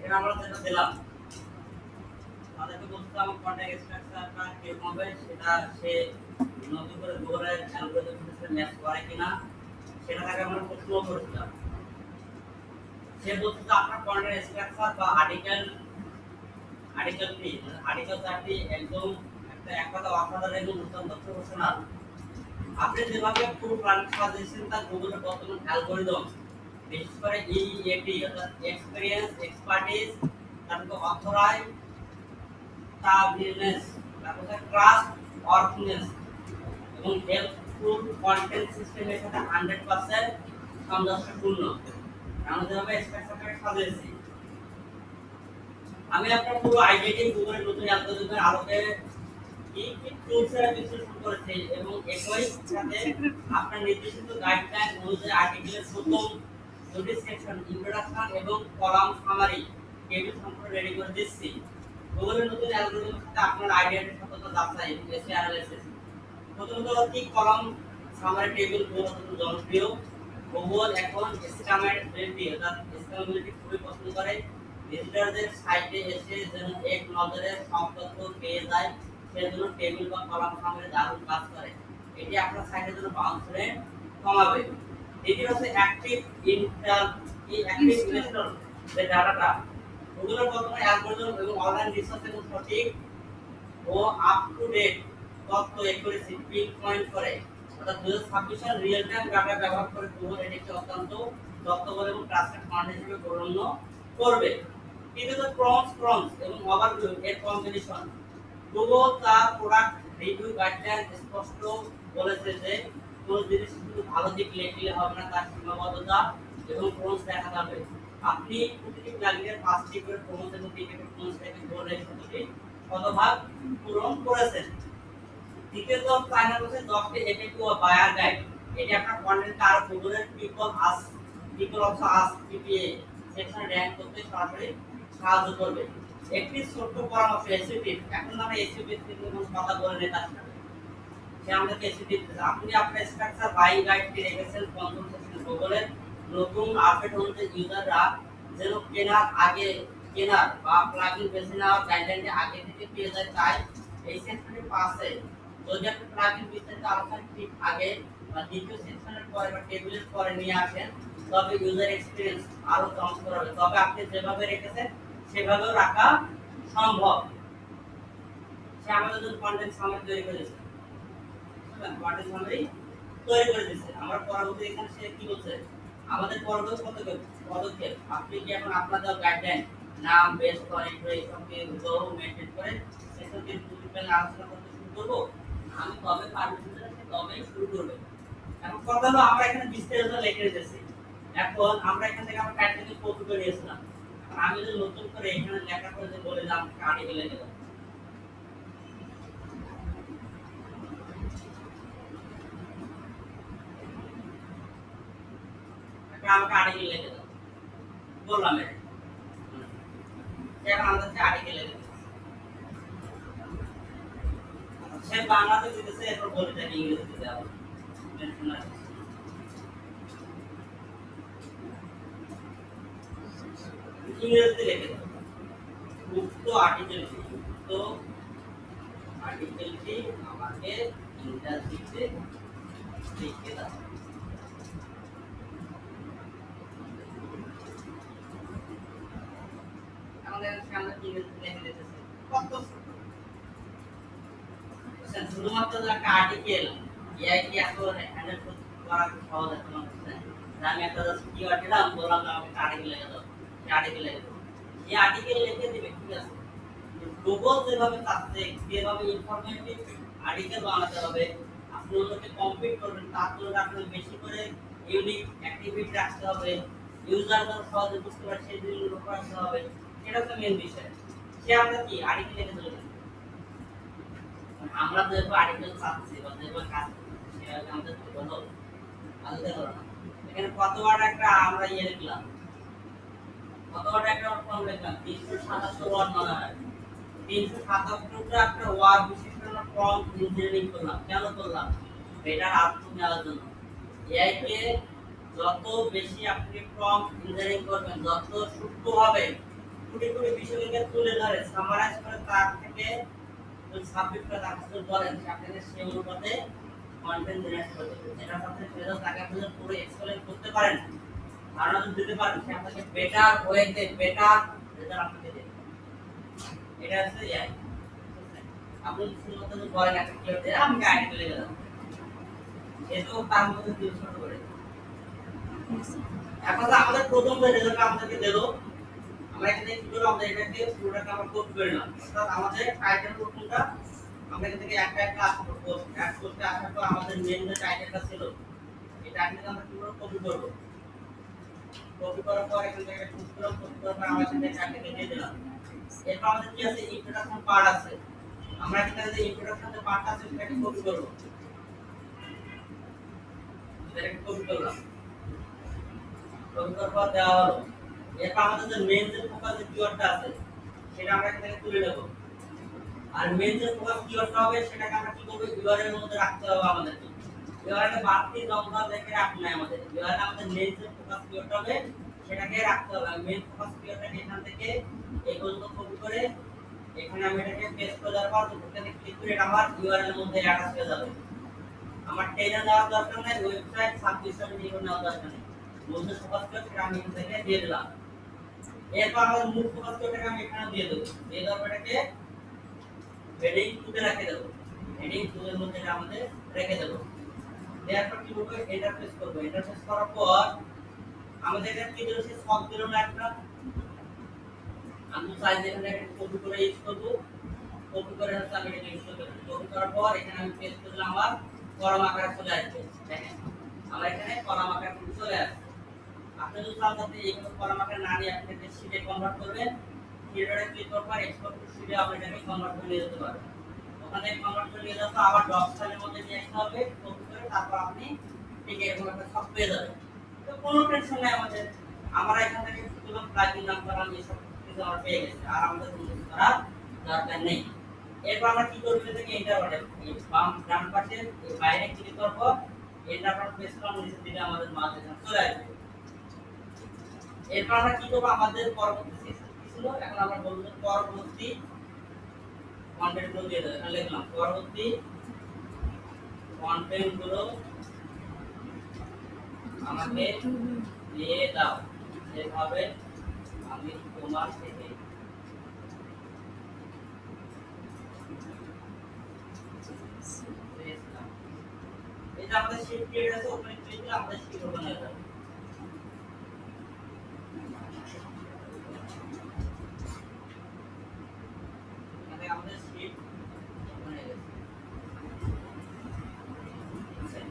এখানে আমরা যেটা দিলাম তাদেরকে বলছিলাম কন্টাক্ট স্ট্রাকচারটা কিরকম হবে সেটা সে নতুন করে গুগলের অ্যালগরিদমের সাথে ম্যাচ করে কিনা সেটা তাকে আমরা প্রশ্ন করেছিলাম। সে বলছে যে আপনার কন্টাক্ট স্ট্রাকচার বা আর্টিকেল কি আর্টিকেল চারটি একদম এক কথা অসাধারণ এবং উত্তম তথ্য ঘোষণা। আপনি যেভাবে পুরো প্ল্যান সাজিয়েছেন তা গুগলের বর্তমান অ্যালগরিদম বিশেষ করে ইএটি অর্থাৎ এক্সপেরিয়েন্স এক্সপার্টিস তারপর অথরাইজ বিজনেস তারপর ট্রাস্ট অর্থনেস এবং হেল্পফুল কন্টেন্ট সিস্টেমের সাথে 100% সামঞ্জস্যপূর্ণ। আমরা যেভাবে স্ট্রাকচারটা সাজিয়েছি আমি আপনার পুরো আইডিয়াটি গুগলের নতুন অ্যালগরিদমের আলোকে কি টুলসের বিশ্লেষণ করেছি এবং একই সাথে আপনার নির্দেশিত গাইডলাইন অনুযায়ী আর্টিকেলের প্রথম দুটি সেকশন ইন্ট্রোডাকশন এবং কলাম সামারি টেবিল সম্পূর্ণ রেডি করে দিচ্ছি। গুগলের নতুন অ্যালগরিদমের সাথে আপনার আইডিয়াটির সত্যতা যাচাই এবং এসে অ্যানালাইসিস। প্রথমত কি কলাম সামারি টেবিল গুগল অত্যন্ত জনপ্রিয়। গুগল এখন স্ক্যামেবিলিটি অর্থাৎ স্ক্যামেবিলিটি খুবই পছন্দ করে। ভিজিটরদের সাইটে এসে যেন এক নজরে সব তথ্য পেয়ে যায় সেজন্য টেবিল বা কলাম সামারি দারুণ কাজ করে। এটি আপনার সাইটের জন্য বাউন্স রেট কমাবে। দ্বিতীয় হচ্ছে অ্যাক্টিভ ইনস্টল যে ডাটাটা গুগলের বর্তমানে অ্যালগরিদম এবং অনলাইন রিসার্চ এবং সঠিক ও আপ টু ডেট তথ্য একুরেসি পিন পয়েন্ট করে অর্থাৎ 2026 সাল রিয়েল টাইম ডাটা ব্যবহার করে গুগল এটিকে অত্যন্ত তথ্যবহ এবং ট্রাস্টেড কন্টেন্ট হিসেবে গণ্য করবে। তৃতীয়ত প্রম্পটস এবং ওভারভিউ এর কম্বিনেশন। গুগল তার প্রোডাক্ট রিভিউ গাইডলাইন স্পষ্ট বলেছে যে কোন জিনিস শুধু ভালো দিক লিখলে হবে না, তার সীমাবদ্ধতা এবং প্রম্পটস দেখা যাবে। আপনি প্রতিটি প্লাগইনের 5টি করে প্রম্পটস এবং টিকেটের প্রম্পটস থেকে গোলের সাথে শতভাগ পূরণ করেছেন। দ্বিতীয়ত ফাইনাল হচ্ছে 10টি এফএকিউ বায়ার গাইড। এটি আপনার কন্টেন্টকে আরো গুগলের পিপল অলসো আস্ক পিপিএ সেকশনে র‍্যাঙ্ক করতে সরাসরি সাহায্য করবে। একটি ছোট্ট পরামর্শ এসইপি এখন আমরা এসইপি থেকে কথা বলে নেই তার সাথে সে আমাদেরকে এসইপি আপনি আপনার স্ট্রাকচার বাই গাইডটি রেখেছেন পঞ্চম সেকশন গুগলের নতুন আপডেট অনুযায়ী ইউজাররা যেন কেনার বা প্লাগইন বেছে নেওয়ার গাইডলাইনটি আগে থেকে পেয়ে যায় তাই এই সেকশনের পাশে যদি আপনি প্লাগইন বিস্তারিত আলোচনা ঠিক আগে বা দ্বিতীয় সেকশনের পরে বা টেবিলের পরে নিয়ে আসেন তবে ইউজার এক্সপেরিয়েন্স আরো চমৎকার হবে। তবে আপনি যেভাবে রেখেছেন সেভাবেও রাখা সম্ভব। সে আমাদের জন্য কন্টেন্ট সামারি তৈরি করেছে। কন্টেন্ট সামারি তৈরি করে দিয়েছে। আমরা পরবর্তী এখানে সে কি বলছে আমাদের পরবর্তী পদক্ষেপ আপনি কি এখন আপনাদের গাইডলাইন নাম বেস করেন্ট এই সব কি হুবহু মেইনটেইন করে সেসব কি প্রিন্সিপাল আলোচনা করতে শুরু করব। আমি কবে পারমিশন দিলে তবেই শুরু করবে। এখন কথা হলো আমরা এখানে বিস্তারিত লিখে রেখেছি। এখন আমরা এখান থেকে আমরা টাইটেল কপি করে নিয়েছিলাম। এখন আমি যদি নতুন করে এখানে লেখা করে যে বলে দিলাম আর্টিকেল লিখে দাও। আমাকে আর্টিকেল লিখে দাও বললাম এটা এখন আমাদের আর্টিকেল লিখে দাও। সে বাংলাতে দিতেছে এরপর বলে দেয় ইংরেজিতে দেওয়া ইংরেজিতে লিখে দাও উক্ত আর্টিকেলটি আমাকে ইংরেজিতে লিখে দাও। আমাদের সামনে ইংরেজিতে লিখে দিতেছে কত ছোট শুধুমাত্র একটা আর্টিকেল এআই কি এত হ্যান্ডেল করা সহজ আছে না। আমি একটা জাস্ট কিওয়ার্ড দিলাম বললাম আমাকে আর্টিকেল লিখে দাও আর্টিকেল লিখে দাও এই আর্টিকেল লিখে দিবে ঠিক আছে। গুগল যেভাবে চাচ্ছে যেভাবে ইনফরমেটিভ আর্টিকেল বানাতে হবে আপনি ওটাকে কমপ্লিট করবেন তার জন্য আপনাকে বেশি করে ইউনিক অ্যাক্টিভিটি রাখতে হবে ইউজার যেন সহজে বুঝতে পারে সেই জিনিসগুলো রাখতে হবে এটা তো মেইন বিষয়। সে আমরা কি আর্টিকেল লিখে দেবো আমরা যেভাবে আর্টিকেল চাচ্ছি বা যেভাবে কাজ করছি সেভাবে আমাদের হলো আলাদা হলো না। এখানে কতবার একটা আমরা লিখলাম কতবার একটা ফর্ম লিখলাম 377 ওয়ার্ড মনে হয় 377টা একটা ওয়ার্ড বিশিষ্ট ফর্ম ইঞ্জিনিয়ারিং করলাম। কেন করলাম এটার আর্থ নেওয়ার জন্য। এআই কে যত বেশি আপনি ফর্ম ইঞ্জিনিয়ারিং করবেন যত সূক্ষ্মভাবে কোটি কোটি বিষয়কে তুলে ধরে সামারাইজ করে তার থেকে ওই সাবজেক্ট করে তার কাছে বলেন আপনাকে সেই অনুপাতে কন্টেন্ট জেনারেট করতে হবে যেটা সাথে সেটা তাকে আপনি পুরো এক্সপ্লেইন করতে পারেন ধারণা দিতে পারেন সে আপনাকে বেটার ওয়েতে বেটার রেজাল্ট আপনাকে দেবে এটা হচ্ছে এআই আপনি শুধুমাত্র যদি বলেন একটা কেউ দেয় আমি গাইড করে দিলাম এটাও তার মধ্যে দিয়ে ছোট করে এখন আমাদের প্রথম যে রেজাল্ট আমাদেরকে দিল আমরা এখানে কি করব আমরা এটাকে পুরোটাকে আমরা কোড করে নিলাম অর্থাৎ আমাদের টাইটেল প্রথমটা আমরা এখান থেকে একটা একটা পোস্ট অ্যাড করতে আসার পর আমাদের মেইন যে টাইটেলটা ছিল এই টাইটেলটা আমরা কি করব কপি করব কপি করার পর এখান থেকে চুজ করব কপি করার পর আমরা এখানে টাইটেলটা দিয়ে দিলাম এরপর আমাদের কি আছে ইন্ট্রোডাকশন পার্ট আছে আমরা এখানে যে ইন্ট্রোডাকশন যে পার্টটা আছে সেটাকে কপি করব এটাকে কপি করলাম কপি করার পর দেওয়া হলো এরপর আমাদের যে মেইন যে ফোকাস যে কিওয়ার্ডটা আছে সেটা আমরা এখান থেকে তুলে নেব আর মেইন যে ফোকাস কিওয়ার্ডটা হবে সেটাকে আমরা কি করব ইউআরএল এর মধ্যে রাখতে হবে আমাদেরকে ইউআরএল এ বাড়তি নম্বর দেখে রাখতে নাই আমাদের ইউআরএল আমাদের মেইন যে ফোকাস কিওয়ার্ডটা হবে সেটাকে রাখতে হবে মেইন ফোকাস কিওয়ার্ডটাকে এখান থেকে এই পর্যন্ত কপি করে এখানে আমি এটাকে পেস্ট করে দেওয়ার পর এখানে ক্লিক করে এটা আমার ইউআরএল এর মধ্যে অ্যাটাচ হয়ে যাবে আমার টেনে দেওয়ার দরকার নাই ওয়েবসাইট সাবস্ক্রিপশন নিয়ে নেওয়ার দরকার নেই মূল যে ফোকাস কিওয়ার্ড সেটা আমি এখান থেকে দিয়ে দিলাম এরপর আমাদের মূল ফোকাস কিওয়ার্ডটাকে আমি এখানে দিয়ে দেব দিয়ে দেওয়ার পর এটাকে হেডিং 2 তে রেখে দেব হেডিং 2 এর মধ্যে এটা আমাদের রেখে দেব এরপর কি করব ইন্টারফেস করব ইন্টারফেস করার পর আমাদের এটা কি দিল সে সব দিল না একটা আমি সাইজ এখানে কপি করে ইউজ করব কপি করে হচ্ছে আমি এটা ইউজ করব কপি করার পর এখানে আমি পেস্ট করলাম আমার কলাম আকারে চলে আসবে দেখেন আমরা এখানে কলাম আকারে চলে আসবে আপনি যদি চান তাহলে এইগুলো কলাম আকারে না নিয়ে আপনি এটা শীটে কনভার্ট করবেন শীটে ক্লিক করার পর এক্সপোর্ট টু শীটে আপনি এটাকে কনভার্ট করে নিয়ে যেতে পারবেন ওখানে কনভার্ট করে নিয়ে যাওয়ার পর আবার ডক ফাইলের মধ্যে নিয়ে আসতে হবে কপি করে তারপর আপনি ঠিক এরকম একটা সব পেয়ে যাবেন তো কোনো টেনশন নাই আমাদের আমরা এখান থেকে শুধু প্লাগইন নাম করা এই সব কিছু আমরা পেয়ে গেছি আর আমাদের কোনো কিছু করার দরকার নেই এরপর আমরা কি করব এটাকে এন্টার বাটন এই বাম ডান পাশে এই বাইরে ক্লিক করব এন্টার বাটন প্রেস করলে নিচের দিকে আমাদের মাউস এখানে চলে আসবে এরপর আমরা কি করব আমাদের পরবর্তী সেকশন কি ছিল এখন আমরা বলবো পরবর্তী কন্টেন্ট গুলো দিয়ে দেব এখানে লিখলাম পরবর্তী কন্টেন্ট গুলো আমাকে দিয়ে দাও যেভাবে আমি তোমার থেকে এটা আমাদের শিট ক্রিয়েট আছে ওখানে ক্লিক করে আমাদের শিট ওপেন হয়ে যাবে এখানে আমাদের শিট ওপেন হয়ে গেছে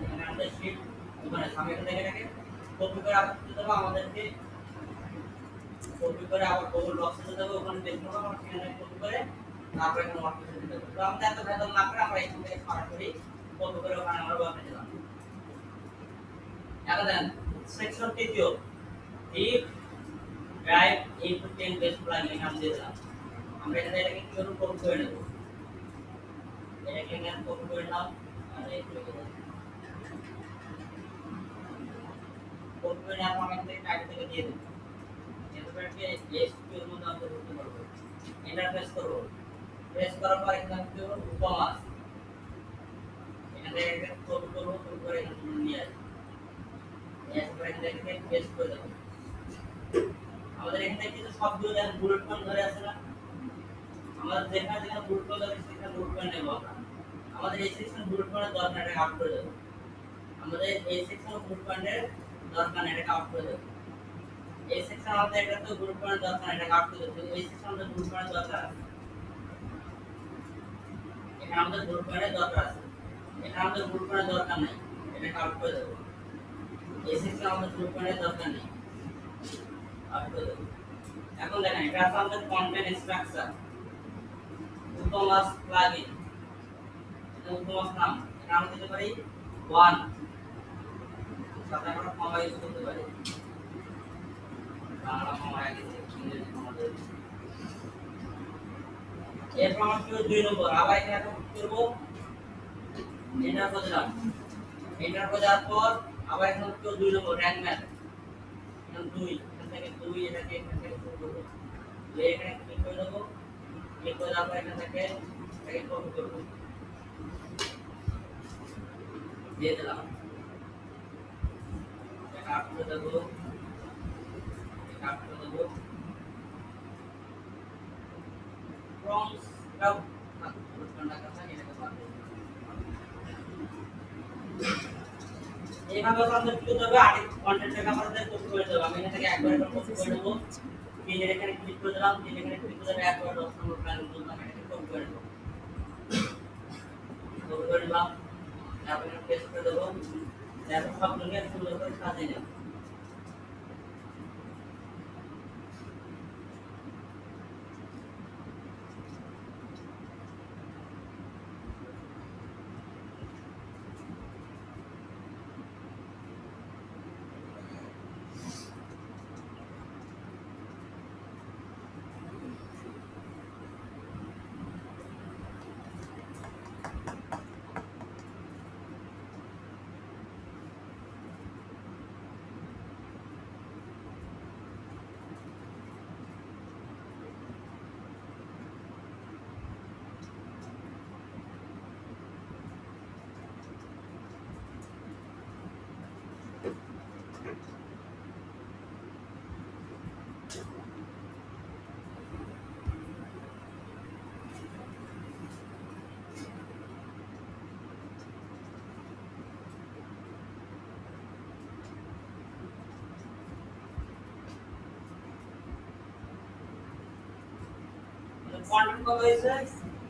এখানে আমাদের শিট ওপেন আছে আমি এখানে এটাকে কপি করে আবার দিতে দেব আমাদেরকে কপি করে আবার গুগল ডক্সে দিতে হবে ওখানে দেখতে হবে আমরা সেখানে কপি করে তারপর এখানে ওয়ার্ডপ্রেসে দিতে হবে তো আমরা এত ভেতর না করে আমরা এখান থেকে সরাসরি কপি করে ওখানে আমরা ওয়ার্ডে দিলাম এখন দেন সেকশন তৃতীয় deep drive into 10 base plugin নাম দিয়ে দিলাম আমরা এখানে এটাকে কি করব কপি করে নেব এটাকে এখানে কপি করে নাও আর এই লিখে দাও কপি করে নাও আমরা এখান থেকে টাইপ থেকে দিয়ে দেব এরপরকে এসকিউ এর মধ্যে আমরা ঢুকতে পারবো এন্টার প্রেস করার পর এখানে কি করব উপমাস এখানে একটা কপি করব কপি করে এখানে নিয়ে আসব এরপর এখানে পেস্ট করে দেব আমাদের এখানে কিছু সবগুলো দেখেন বুলেট পয়েন্ট ধরে আছে না আমাদের যেখানে যেখানে বুলেট পয়েন্ট আছে সেখানে বুলেট পয়েন্ট নেব আমাদের এই সেকশন বুলেট পয়েন্টের দরকার এটা আউট করে দেব আমাদের এই সেকশন বুলেট পয়েন্টের দরকার এটা আউট করে দেব এই সেকশন আমাদের এটা তো বুলেট পয়েন্টের দরকার এটা আউট করে দেব এই সেকশনটা বুলেট পয়েন্টের দরকার আছে এখানে আমাদের বুলেট পয়েন্টের দরকার আছে এখানে আমাদের বুলেট পয়েন্টের দরকার নাই এটা আউট করে দেব এই সেকশন আমাদের বুলেট পয়েন্টের দরকার নেই আউট করে দেব এখন দেখেন এটা আছে আমাদের কন্টেন্ট স্ট্রাকচার উপমাস প্লাগইন এটা উপমাস নাম এটা আমরা দিতে পারি 1 সাথে আমরা কমা ইউজ করতে পারি বাংলা কমা আগে ইংরেজি কমা দেব এরপর আমরা কি 2 নম্বর আবার এখানে করব এন্টার করে দিলাম এন্টার করে দেওয়ার পর আবার এখানে কি 2 নম্বর র‍্যাঙ্ক ম্যাপ এখানে 2 এখান থেকে 2 এটাকে এখান থেকে শুরু করব এখানে ক্লিক করে দেবো, ক্লিক করে দেওয়ার পর এখান থেকে এটাকে কপি করবো, দিয়ে দিলাম, এটা আপ করে দেবো, এটা আপ করে দেবো, প্রম্পটটাও এইভাবে আমাদের কি করতে হবে, আগে কন্টেন্টটাকে আমাদের কপি করে দেবো। আমি এখান থেকে একবার কপি করে দেবো, পিনের এখানে ক্লিক করে দিলাম, পিন এখানে ক্লিক করে দেবো, একবার 10 নম্বর প্ল্যান বললাম, এটাকে কপি করে দেবো, কপি করে দিলাম, তারপর এখানে পেস্ট করে দেবো, তারপর সবগুলোকে সুন্দর করে সাজিয়ে নেব। কন্টেন্ট কত হয়েছে,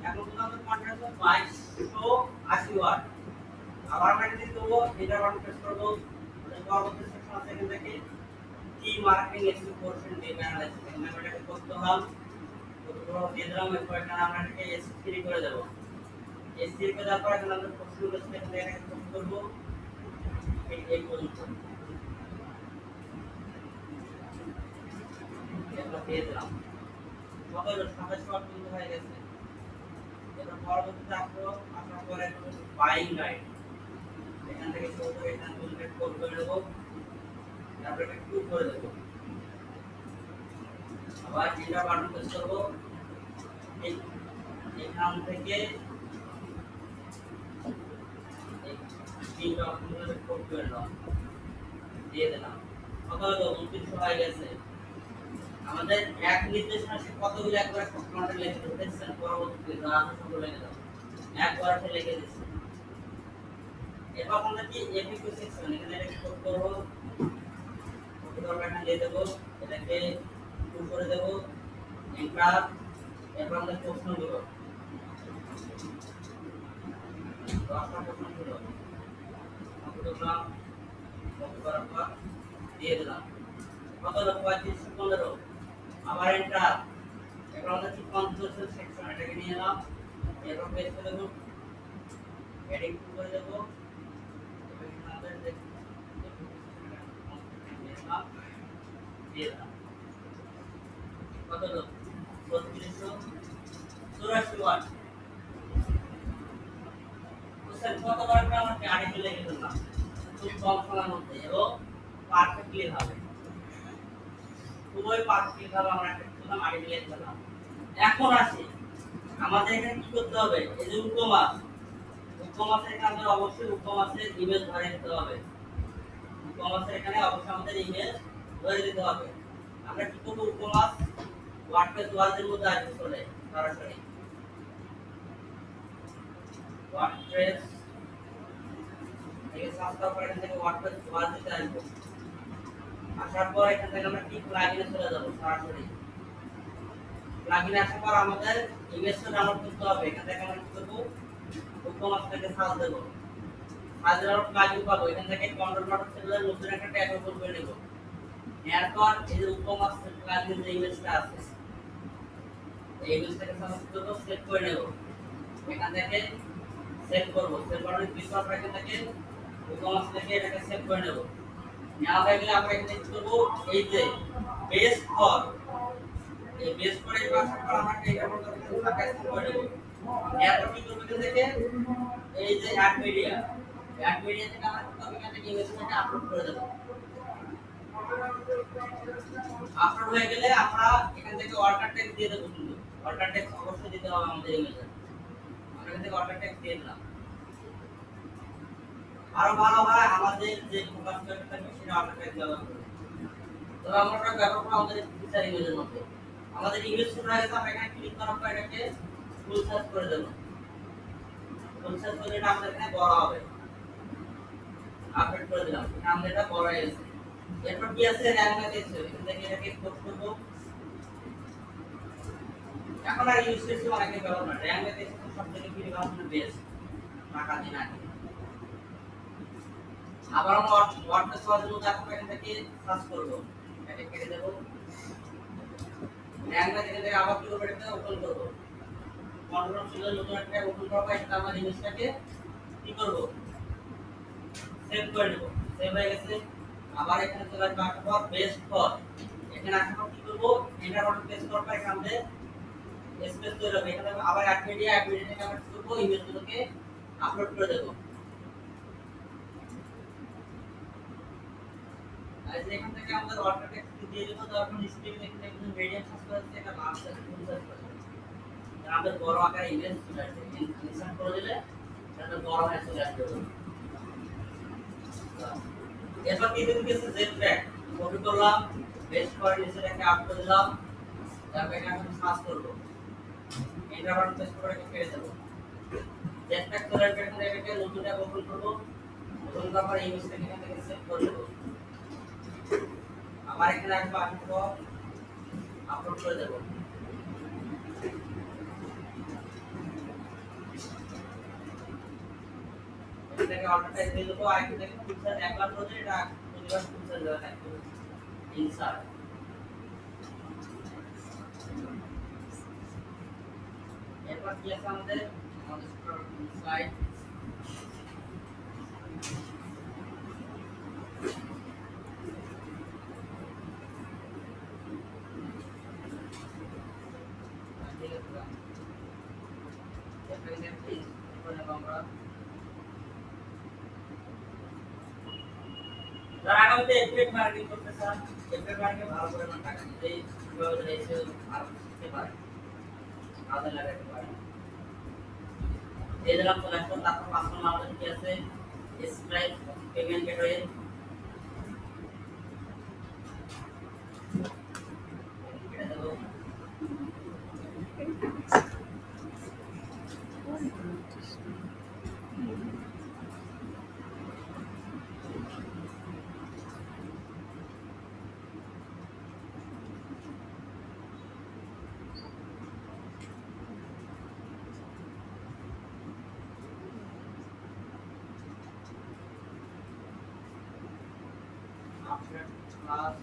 এখন পর্যন্ত কন্টেন্ট হচ্ছে 2280 ওয়ার্ড। আবার আমরা কি করব, এটা বাটন প্রেস করব, পরবর্তী সেকশন আছে এখান থেকে কি marketing SEO portion data analysis, এখানে আমরা এটা করতে হবে, কতগুলো দিয়ে দিলাম, এরপর এখানে আমরা এটাকে এস3 করে দেব, এস3 করে দেওয়ার পর এখানে আমরা প্রশ্নগুলো সেখানে এটাকে কপি করব, এই পর্যন্ত এটা দিয়ে দিলাম, কত হলো 27 ওয়ার্ড পর্যন্ত হয়ে গেছে। এবার পরবর্তীতে আসবো, আসার পরে বাইং গাইড, এখান থেকে শুরু করে এখানে কনভার্ট করে দেবো, তারপর এটা ক্লিক করে দেবো, আবার এটা বাটন প্রেস করব, এখান থেকে এই তিনটা অপশনগুলো কপি করে দাও, দিয়ে দিলাম, কত হলো 29 হয়ে গেছে। আমাদের এক নির্দেশনা সে কতগুলো একবার কন্ট্রোল লিখে দিতেছেন, পরবর্তীতে যা আছে সব লিখে দাও, একবার সে লিখে দিচ্ছে। এরপর আমরা কি এপিকিউ সেকশন, এখানে এটা কপি করব, কপি করে এখানে দিয়ে দেব, এটাকে টু করে দেব, এন্টার, এরপর আমরা প্রশ্নগুলো 10টা প্রশ্নগুলো কপি করলাম, কপি করার পর দিয়ে দিলাম, কত হলো 3515, আবার এন্টার, এরপর আমরা কি কনফিগারেশন সেকশন এটাকে নিয়ে এলাম, এরপর পেস্ট করে দেব, হেডিং করে দেব, এখানে আমাদের দিয়ে দিলাম, কত হলো 3684 ওয়াট। বুঝছেন কতবার আমরা গাড়ি লিখে দিলাম খুব কম সময়ের মধ্যে এবং পারফেক্টলি হবে, খুবই পারফেক্টলি ভাবে আমরা একটা করলাম, আগে লিখে দিলাম। এখন আসি আমাদের এখানে কি করতে হবে, এই যে উপমাস, উপমাসের এখানে আমাদের অবশ্যই উপমাসের ইমেজ ধরে দিতে হবে, উপমাসের এখানে অবশ্যই আমাদের ইমেজ ধরে দিতে হবে। আমরা কি করব, উপমাস ওয়ার্ডপ্রেস ওয়ার্ডের মধ্যে আসবে, চলে সরাসরি ওয়ার্ডপ্রেস এই সার্চ করার পর এখান থেকে ওয়ার্ডপ্রেস ওয়ার্ডে আসবো, আসার পর এখান থেকে আমরা কি প্লাগইনে চলে যাব, সরাসরি প্লাগইনে আসার পর আমাদের ইমেজটা ডাউনলোড করতে হবে, এখান থেকে আমরা কি করব, উপমাস থেকে সার্চ দেব, সার্চ দেওয়ার প্লাগইন পাবো, এখান থেকে কন্ট্রোল বাটন ছেড়ে নতুন একটা ট্যাব ওপেন করে নেব, এরপর এই যে উপমাস প্লাগইন যে ইমেজটা আছে এই ইমেজটাকে সার্চ করব, সেভ করে নেব, এখান থেকে সেভ করব, সেভ বাটনে ক্লিক করার পর এখান থেকে উপমাস থেকে এটাকে সেভ করে নেব, নেওয়া হয়ে গেলে আমরা এখানে কি করব, এই যে বেস্ট ফর, এই বেস্ট ফর এর পাশে আমরা এইটা বলতে কাজ করে নেব, এরপর কি করব, এখান থেকে এই যে অ্যাড মিডিয়া থেকে আমরা কি করব, এখান থেকে ইমেজটাকে আপলোড করে দেব, আপলোড হয়ে গেলে আমরা এখান থেকে অল্টার টেক্সট দিয়ে দেবো, কিন্তু অল্টার টেক্সট অবশ্যই দিতে হবে আমাদের ইমেজে। আমরা এখান থেকে অল্টার টেক্সট দিয়ে দিলাম। আরো ভালো হয় আমাদের যে ফোকাস পয়েন্ট থাকবে সেটা অল্টার টেক্সট ব্যবহার করব। তবে আমরা ওটা ব্যবহার করব আমাদের ফিচার ইমেজের মধ্যে। আমাদের ইমেজ শুরু হয়ে গেছে, আমরা এখানে ক্লিক করার পর এটাকে ফুল সাইজ করে দেব। ফুল সাইজ করলে এটা আমাদের এখানে বড় হবে। আপডেট করে দিলাম, আমাদের এটা বড় হয়ে গেছে। এরপর কি আছে, র‍্যাঙ্ক ম্যাথ আছে, এখান থেকে এটাকে এক্সপোর্ট করব। এখন আর ইউজ করছি অনেকে ব্যবহার করে, র‍্যাঙ্ক ম্যাথ আছে সবথেকে ফ্রি ভার্সন বেস্ট, টাকা দিন আগে। আবার আমরা ওয়ার্ডপ্রেস সহজ মতো এখন এখান থেকে সার্চ করব, এটাকে কেটে দেব। র‍্যাঙ্ক ম্যাথ এখান থেকে আবার কি করব, এটাকে ওপেন করব। কন্ট্রোল ছিল নতুন একটা ওপেন করব, এটা আমরা জিনিসটাকে কি করব, সেভ করে দেব। সেভ হয়ে গেছে। আবার এখানে চলে আসবে, আসার পর বেস্ট ফর, এখানে আসার পর কি করব, এন্টার বাটন প্রেস করার পর এখানে আমাদের স্পেস তৈরি হবে। এখানে আবার অ্যাড মিডিয়া থেকে আমরা কি করব, ইমেজগুলোকে আপলোড করে দেব। আর এখান থেকে আমাদের ওয়াটার টেক্সট দিয়ে দেব। তারপর স্ক্রিন এখানে একটু মিডিয়াম সাইজ করে দিতে, এটা লার্জ সাইজ ফুল সাইজ করে দেব। আমাদের বড় আকারে ইমেজ চলে আসবে, ইনসার্ট করে দিলে এটা বড় হয়ে চলে আসবে। এরপর কি দিতে গেছে, জেড প্যাক কপি করলাম, পেস্ট করে নিচে রেখে আপ করে দিলাম। তারপর এখানে আমি সার্চ করব, এন্টার বাটন প্রেস করে রেখে কেটে দেব। জেড প্যাক করে রেখে এটাকে নতুন ট্যাব ওপেন করব। ওপেন করার পর ইমেজটাকে এখান থেকে সেভ করে দেব। আবার এখানে আসবো, আসার পর আপলোড করে দেব। এটাকে অল্টার টেক্সট দিয়ে দেবো। আর এখান থেকে পিকচার একবার করে এটা প্রতিবার পিকচার দেওয়া থাকবে, ইনসার্ট। এরপর কি আছে আমাদের, স্লাইড। যারা আগামীতে এফিলিয়েট মার্কেটিং করতে চান, এফিলিয়েট মার্কেটিং ভালো করে টাকা দিতে কিভাবে এসে আর শিখতে পারে, কাজে লাগাতে পারে। এই দিলাম চলে আসলো। তারপর 5 নম্বর আমাদের কি আছে, স্ট্রাইপ পেমেন্ট গেটওয়ে। ক্লাস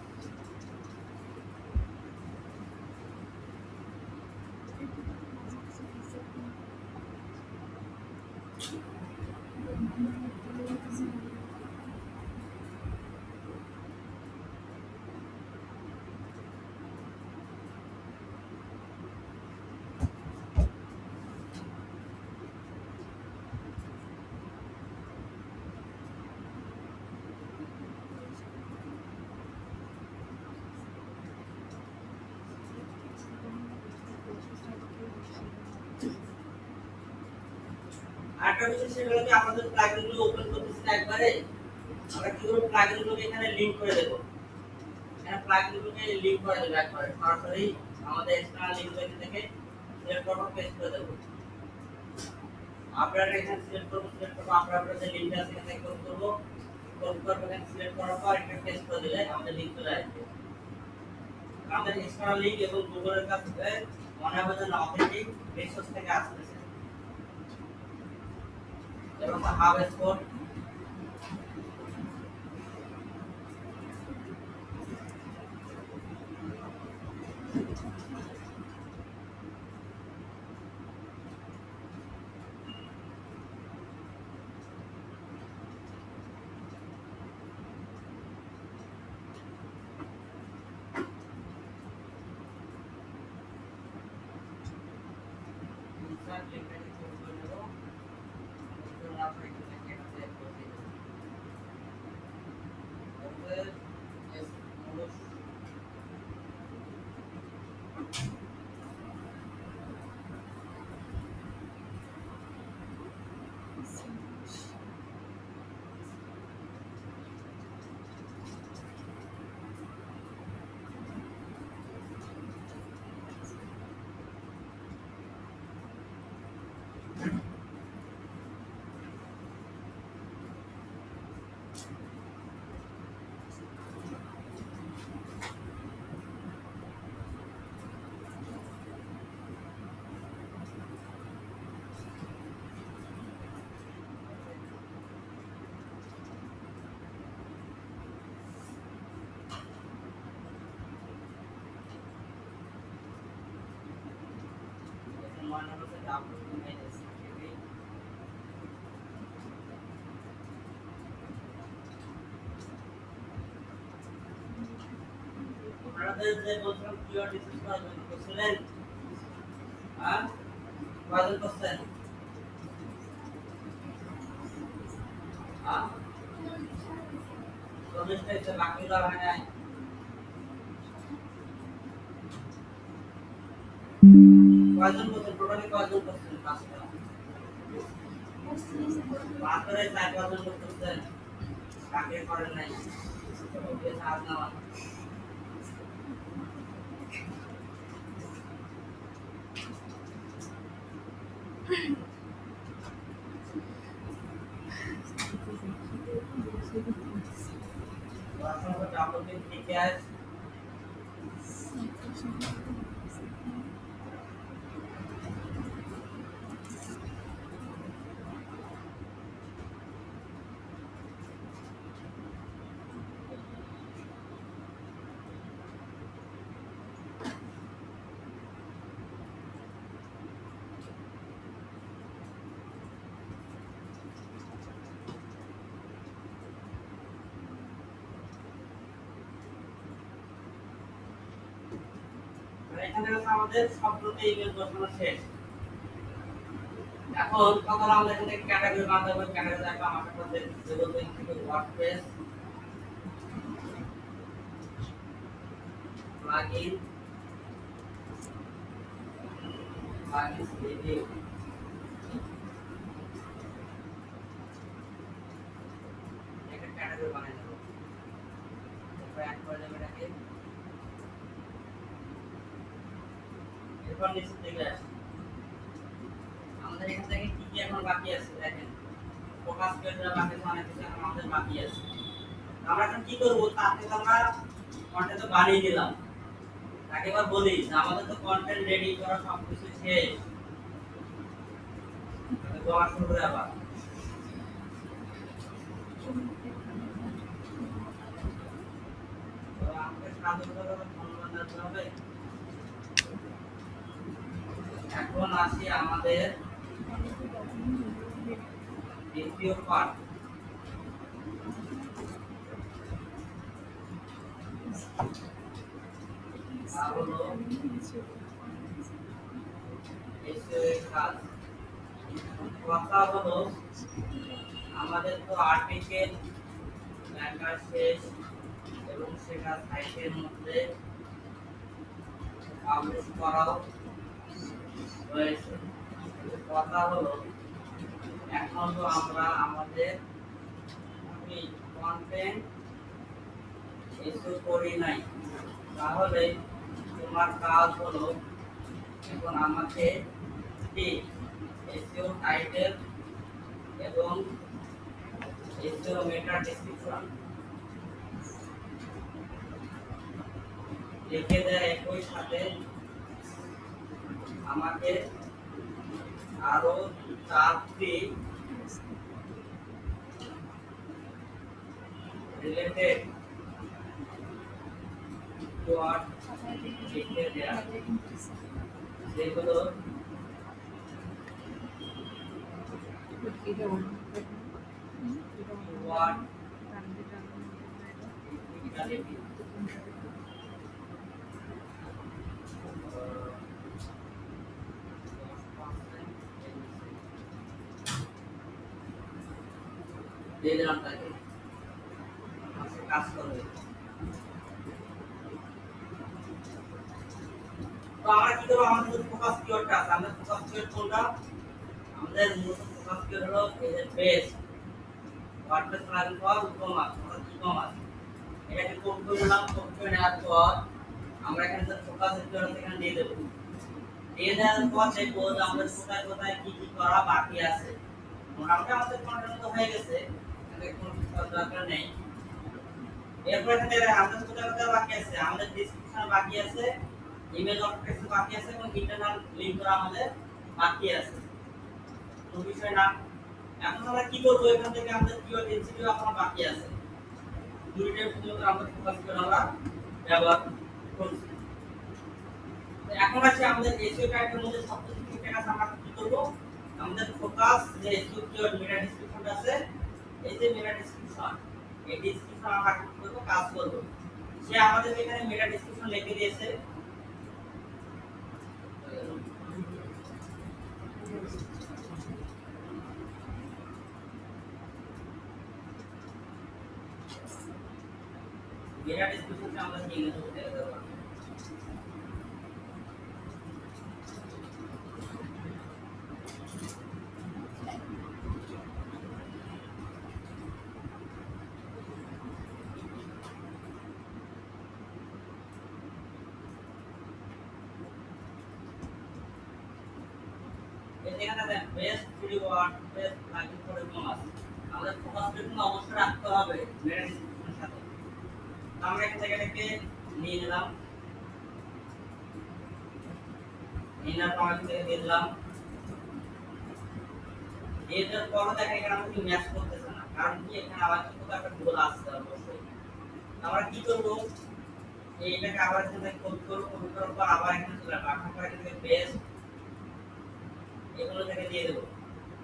আরেকটা বিষয় সেটা হলো যে আমাদের প্লাগইনগুলো ওপেন করতেছি না একবারে, আমরা কি করব, প্লাগইনগুলোকে এখানে লিংক করে দেব। এখানে প্লাগইনগুলোকে লিংক করে দেব একবারে সরাসরি আমাদের এক্সটার্নাল লিংক থেকে সিলেক্ট করব, পেস্ট করে দেব। আপনারা এখানে সিলেক্ট করব, আপনারা যে লিংকটা আছে এখানে কপি করব, কপি করে এখানে সিলেক্ট করার পর এটা পেস্ট করে দিলে আমাদের লিংক চলে আসবে। আমাদের এক্সটার্নাল লিংক এবং গুগলের কাছে মনে হবে যে অথেন্টিক রিসোর্স থেকে আসছে। এবং হাব স্পট লিংকটা করে দেব। আপনারা এখানে W minus KV আপনাদের যে বলছিলাম কিওয়ার্ড রিসার্চ করার জন্য করছিলেন হ্যাঁ কয়জন করছেন হ্যাঁ 40টা এসে বাকিগুলো হয় নাই কয়জন করছেন টোটালি কয়জন করছেন কাজটা বাকিরা 4-5 জন করছেন বাকি করেন নাই ওকে সাহায্য নেওয়া ঠিক আছে এখানে আমাদের সবগুলোতে ইমেজ বসানো শেষ এখন তখন আমরা এখানে ক্যাটাগরি বানাবো ক্যাটাগরি দেখো আমাদের মধ্যে যেগুলো থেকে ওয়ার্ডপ্রেস প্লাগইন রিভিউ একটা ক্যাটাগরি বানাই দেব এরপর অ্যাড করে দেব এটাকে এরপর নিচে দিকে আসি আমাদের এখান থেকে কি কি এখন বাকি আছে দেখেন ফোকাস কেন্দ্র বাকি অনেক কিছু এখন আমাদের বাকি আছে আমরা এখন কি করব তার থেকে আমরা কন্টেন্ট বানিয়ে দিলাম তাকে এবার বলি যে আমাদের তো কন্টেন্ট রেডি করা সব কিছু শেষ তাহলে গোয়া শুরু করে আবার তো আমাদের সাধারণত ধন্যবাদ দিতে হবে এখন আসি আমাদের দ্বিতীয় পার্ট হলো কাজ কথা হলো আমাদের তো আর্টিকেল লেখা শেষ এবং সেটা সাইটের মধ্যে পাবলিশ করাও হয়েছে কথা হলো এখন তো আমরা আমাদের কন্টেন্ট ইস্যু করি নাই তাহলে তোমার কাজ হলো এখন আমাকে এসইও টাইটেল এবং এসইও মেটা ডেসক্রিপশন লিখে দেয় একই সাথে আমাকে আরো 4টি রিলেটেড কিওয়ার্ড লিখে দেয়া যেগুলো কিওয়ার্ড দিয়ে দিলাম তাকে কাজ করবে তো আমরা কি করব আমাদের ফোকাস কিওয়ার্ডটা আছে আমাদের ফোকাস কিওয়ার্ড কোনটা আমাদের মূল ফোকাস কিওয়ার্ড হলো এই যে base WordPress plugin for e-commerce অর্থাৎ ই-কমার্স এটাকে কোড করে নিলাম কোড করে নেওয়ার পর আমরা এখানে যে ফোকাস কিওয়ার্ড এখানে দিয়ে দেব দিয়ে দেওয়ার পর দেখবো যে আমাদের কোথায় কোথায় কি কি করা বাকি আছে মোটামুটি আমাদের কন্টেন্ট তো হয়ে গেছে এখন দরকার নেই এরপর এখানে আমাদের কোথায় কোথায় বাকি আছে আমাদের ডেসক্রিপশন বাকি আছে ইমেজ অফ টেক্সট বাকি আছে এবং ইন্টারনাল লিংক করা আমাদের বাকি আছে কোনো বিষয় না এখন আমরা কি করব এখান থেকে আমাদের কিওয়ার্ড ডেনসিটি আপনার বাকি আছে দুইটার শুধুমাত্র আমরা ফোকাস করে আমরা ব্যবহার করছি তো এখন আসি আমাদের এসইও টাইটেলের মধ্যে সবচেয়ে কাছে আমরা কি করব আমাদের ফোকাস যে স্ট্রাকচার মেটা ডেসক্রিপশন আছে এই যে মেটা ডেসক্রিপশন এই ডেসক্রিপশন আমরা কি করব কাজ করব সে আমাদের এখানে মেটা ডেসক্রিপশন লিখে দিয়েছে মেটা ডেসক্রিপশন আমরা নিয়ে নেব এখানে then best free word best plugin for commerce আমাদের ফোকাস কিন্তু অবশ্যই রাখতে হবে মেটা ডেসক্রিপশনের সাথে আমরা এখান থেকে এটাকে নিয়ে নিলাম ইনার পয়েন্ট থেকে দিয়ে দিলাম এটার পরে দেখেন এখানে আমাদের ম্যাচ করতেছে না কারণ কি এখানে আবার কিন্তু একটা ভুল আসছে অবশ্যই আমরা কি করব এইটাকে আবার এখানে কোড করার পর আবার এখানে চলে আসবে এখন পরে এখানে বেস্ট এগুলো থেকে দিয়ে দেব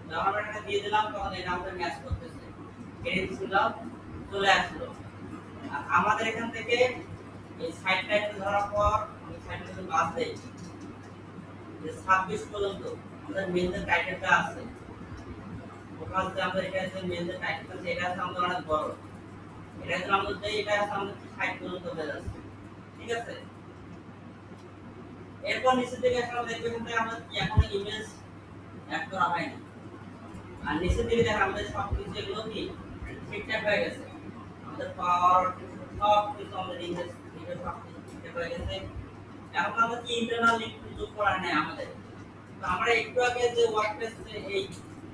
যখন আমরা এটা দিয়ে দিলাম তখন এটা আমাদের ম্যাচ করতেছে এর দিলাম চলে আসলো আমাদের এখান থেকে এই সাইড টাইটেল ধরার পর আমি সাইড টাইটেল বাদ দেই যে 26 পর্যন্ত আমাদের মেইন যে টাইটেলটা আছে ওখানে যে আমরা এটা যে মেইন যে টাইটেলটা আছে এটা আছে আমাদের অনেক বড় এটা যে আমাদের যে এটা আছে আমাদের 60 পর্যন্ত হয়ে যাচ্ছে ঠিক আছে এরপর নিচে থেকে আমরা দেখব এখান থেকে আমরা কি এখন ইমেজ অ্যাড করা হয়নি আর নিচে দিকে দেখেন আমাদের সব কিছু এগুলো কি ঠিকঠাক হয়ে গেছে আমাদের পাওয়ার সব কিছু আমাদের ইমেজ সব কিছু ঠিকঠাক হয়ে গেছে এখন আমরা কি ইন্টারনাল লিংক যোগ করা নেই আমাদের তো আমরা একটু আগে যে ওয়ার্ডপ্রেস এই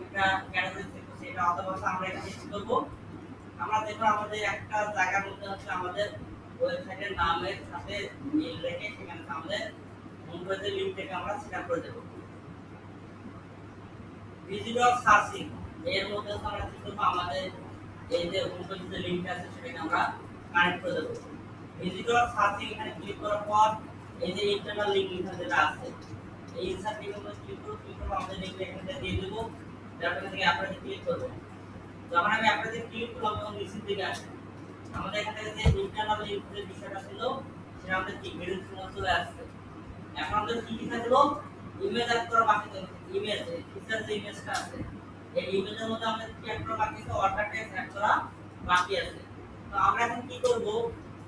একটা ক্যাটাগরি থেকে সেটা অথবা আমরা এখানে কি করব আমরা দেখো আমাদের একটা জায়গার মধ্যে হচ্ছে আমাদের ওয়েবসাইটের নামের সাথে মিল রেখে সেখানে আমাদের হোম পেজের লিংকটাকে আমরা সেট করে দেব ভিজিটর সার্চিং এর মধ্যে আমরা কি করব আমাদের এই যে হোম পেজের যে লিংকটা আছে সেটাকে আমরা কানেক্ট করে দেব ভিজিটর সার্চিং এখানে ক্লিক করার পর এই যে ইন্টারনাল লিংক এখানে যেটা আছে এই ইনসার্ট লিংকের উপর ক্লিক করব আমাদের লিংকটা এখানে দিয়ে দেব তারপর থেকে আপনারা ক্লিক করবেন যখন আমি আপনাদের ক্লিক করলাম তখন নিচের দিকে আসে আমাদের এখানে যে ইন্টারনাল লিংক যে বিষয়টা ছিল সেটা আমাদের কি গ্রিন সিগন্যাল চলে আসছে এখন আমাদের কি থাকলো ইমেজ অ্যাড করা বাকি আছে ইমেজ ফিচার যে ইমেজটা আছে এই ইমেজের মধ্যে আমাদের কি অ্যাড করা বাকি আছে অর্ডার টেক্সট অ্যাড করা বাকি আছে তো আমরা এখন কি করব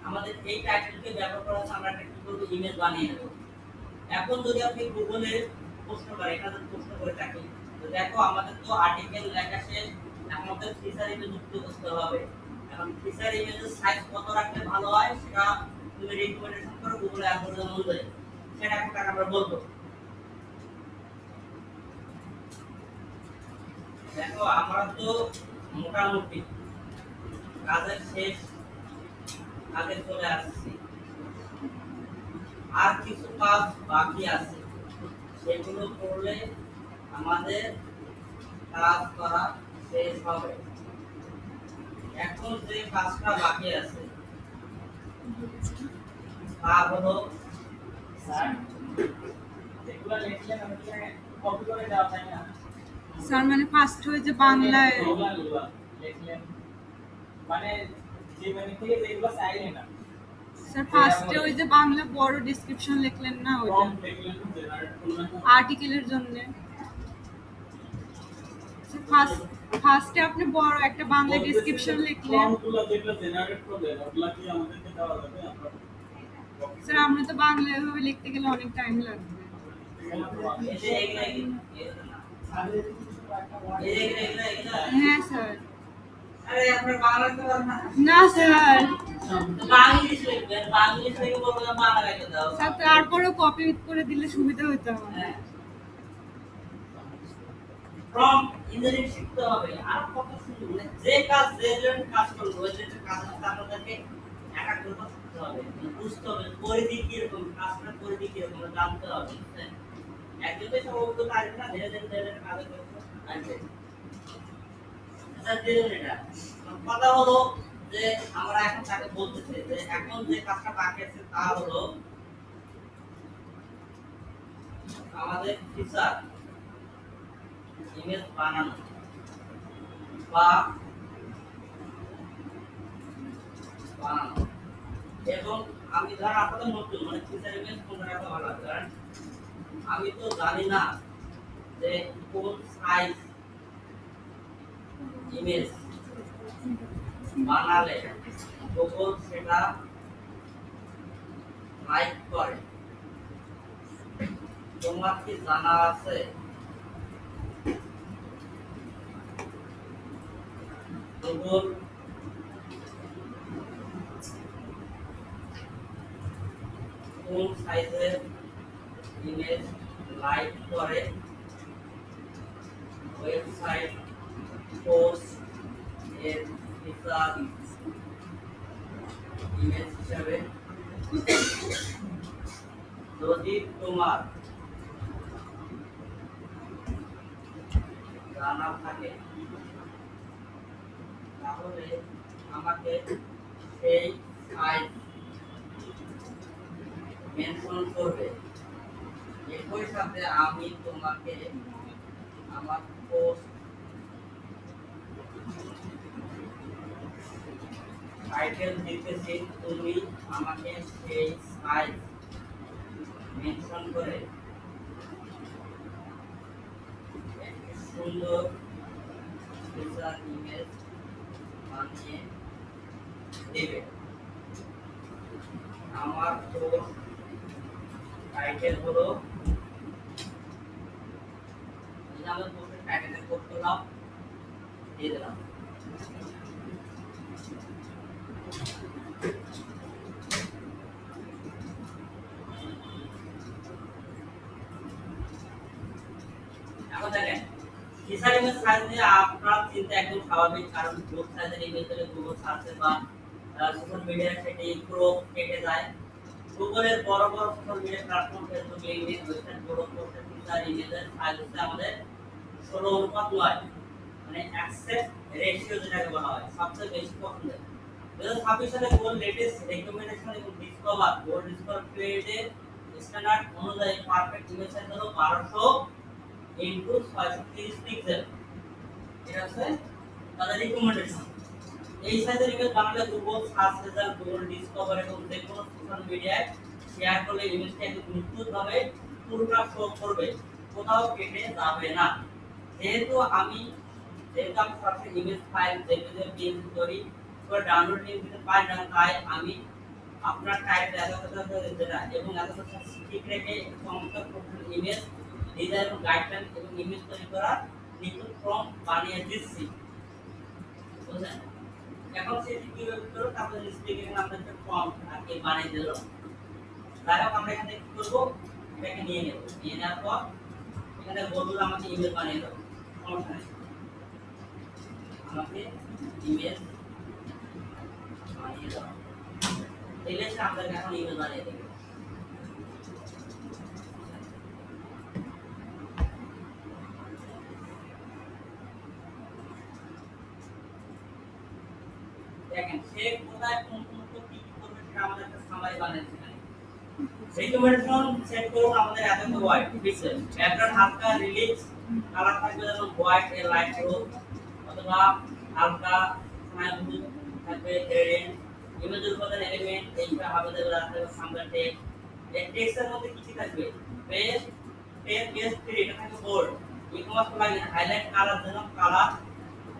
আমাদের এই টাইটেলকে ব্যবহার করে আমরা একটা কি করব ইমেজ বানিয়ে নেব এখন যদি আপনি গুগলে প্রশ্ন করেন এটা যদি প্রশ্ন করে থাকেন তো দেখো আমাদের তো আর্টিকেল লেখা শেষ এখন আমাদের ফিচার ইমেজ যুক্ত করতে হবে এখন ফিচার ইমেজের সাইজ কত রাখলে ভালো হয় সেটা তুমি রিকমেন্ডেশন করো গুগল অ্যালগরিদম অনুযায়ী সেটা এখন আমরা বলবো দেখো আমরা তো মোটামুটি কাজের শেষ আগে চলে আসছি আর কিছু কাজ বাকি আছে সেগুলো করলে আমাদের কাজ করা শেষ হবে এখন যে কাজটা বাকি আছে তা হলো স্যার যেগুলো লিখলেন আমাদের কপি করে দেওয়া যায় না স্যার মানে ফার্স্ট হয়ে যে বাংলায় লিখলেন মানে যে মানে থেকে যেগুলো চাইলে না স্যার ফার্স্টে ওই যে বাংলা বড় ডেসক্রিপশন লিখলেন না ওটা আর্টিকেলের জন্য ফার্স্টে আপনি বড় একটা বাংলা ডেসক্রিপশন লিখলেন ফর্মগুলো যেগুলো জেনারেট করবে ওগুলা কি আমাদেরকে দেওয়া যাবে আমরা স্যার আমরা তো বাংলা এভাবে লিখতে গেলে অনেক টাইম লাগবে হ্যাঁ স্যার আরে আপনারা বাংলা লিখতে পারেন না না স্যার বাংলিশ লিখবেন বাংলিশ লিখে বলবেন বাংলা লিখে দাও স্যার তারপরেও কপি করে দিলে সুবিধা হতো আমার ফ্রম ইঞ্জিনিয়ারিং শিখতে হবে আর কত সুন্দর মানে যে কাজ যে রিলেটেড কাজ করব ওই রিলেটেড কাজ আপনাদেরকে একা করে করতে হবে বুঝতে হবে পরিধি কি রকম কাজটা পরিধি কি রকম জানতে হবে একদমই সব অভিজ্ঞতা আসবে না ধীরে ধীরে ধীরে কাজ করতে আসবে আচ্ছা এটা কথা হলো যে আমরা এখন তাকে বলতেছি যে এখন যে কাজটা বাকি আছে তা হলো আমাদের ফিচার ইমেজ বানানো বা বানানো এবং আমি ধর আপনাদের নতুন মানে ফিচার ইমেজ কোনটা রাখা ভালো হবে কারণ আমি তো জানি না যে কোন সাইজ ইমেজ বানালে গুগল সেটা লাইক করে তোমার কি জানা আছে গুগল কোন সাইজের ইমেজ লাইক করে ওয়েবসাইট পোস্ট এর ফিচার ইমেজ হিসাবে যদি তোমার জানা থাকে তাহলে আমাকে সেই সাইট মেনশন করবে একই সাথে আমি তোমাকে আমার পোস্ট টাইটেল দিতেছি তুমি আমাকে সেই সাইজ মেনশন করে একটি সুন্দর ফিচার ইমেজ বানিয়ে দেবে আমার পোস্ট টাইটেল হলো আমাদের পোস্টের টাইটেল করতে দাও দিয়ে দিলাম এখন দেখেন ফিচার ইমেজ সাইজ নিয়ে আপনার চিন্তা একদম স্বাভাবিক কারণ গ্রুপ সাইজের ইমেজ হলে গুগল সার্চে বা সোশ্যাল মিডিয়ায় সেটি ক্রপ কেটে যায় গুগলের বড় বড় social media platform Facebook LinkedIn website বড় পোস্টের ফিচার ইমেজের সাইজ হচ্ছে আমাদের 16:9 মানে অ্যাকসেপ্ট রেশিও যেটাকে বলা হয় সবচেয়ে বেশি পছন্দের 2026 সালে গুগল লেটেস্ট রেকমেন্ডেশন এবং discover gold discover created standard অনুযায়ী পারফেক্ট ইমেজ সাইজ হলো 1200 ইনটু 630 পিক্সেল এটা হচ্ছে তাদের রিকমেন্ডেশন এই সাইজের ইমেজ বানালে Google search result Google discover এবং যে কোনো সোশ্যাল মিডিয়ায় শেয়ার করলে ইমেজটা একদম নিখুঁতভাবে পুরোটা শো করবে কোথাও কেটে যাবে না যেহেতু আমি সরাসরি ইমেজ ফাইল জেপিজি পিএনজি করি তো ডাউনলোড লিংক দিতে পারি না তাই আমি আপনার টাইপ যেটা এবং এতটা ঠিক রেখে চমৎকার প্রোফাইল ইমেজ ডিজাইন এবং গাইডলাইন এবং ইমেজ তৈরি করার নিখুঁত ফর্ম বানিয়ে দিচ্ছি বুঝলেন এখন সেটি কিভাবে করব তারপরে লিস্টিং আমরা একটা ফর্ম আগে বানিয়ে দিল তারপর আমরা এখানে কি করব এটাকে নিয়ে নেব নিয়ে নেওয়ার পর এখানে বলবো আমাকে ইমেল বানিয়ে দাও সমস্যা নেই আমাকে ইমেল বানিয়ে দাও তাহলে সে আপনাকে এখন ইমেল বানিয়ে দেবে দেখেন সে কোথায় কোন কোন কি কি করবে সেটা আমাদের একটা সামারি বানাইছে এখানে রিকমেন্ডেশন সেট করুন আমাদের এত হোয়াইট পিক্সেল ব্যাকগ্রাউন্ড হালকা রিলিজ কালার থাকবে যেমন হোয়াইট এর লাইট ব্লু অথবা হালকা স্মাইল ব্লু থাকবে গ্রেডিয়েন্ট ইমেজ উপাদান এলিমেন্ট এইটা হবে দেবে রাখতে সামনে টেক্সট এই টেক্সটের মধ্যে কি কি থাকবে পেজ পেজ 3 এটা থাকবে bold e-commerce plugin highlight colour জন্য কালার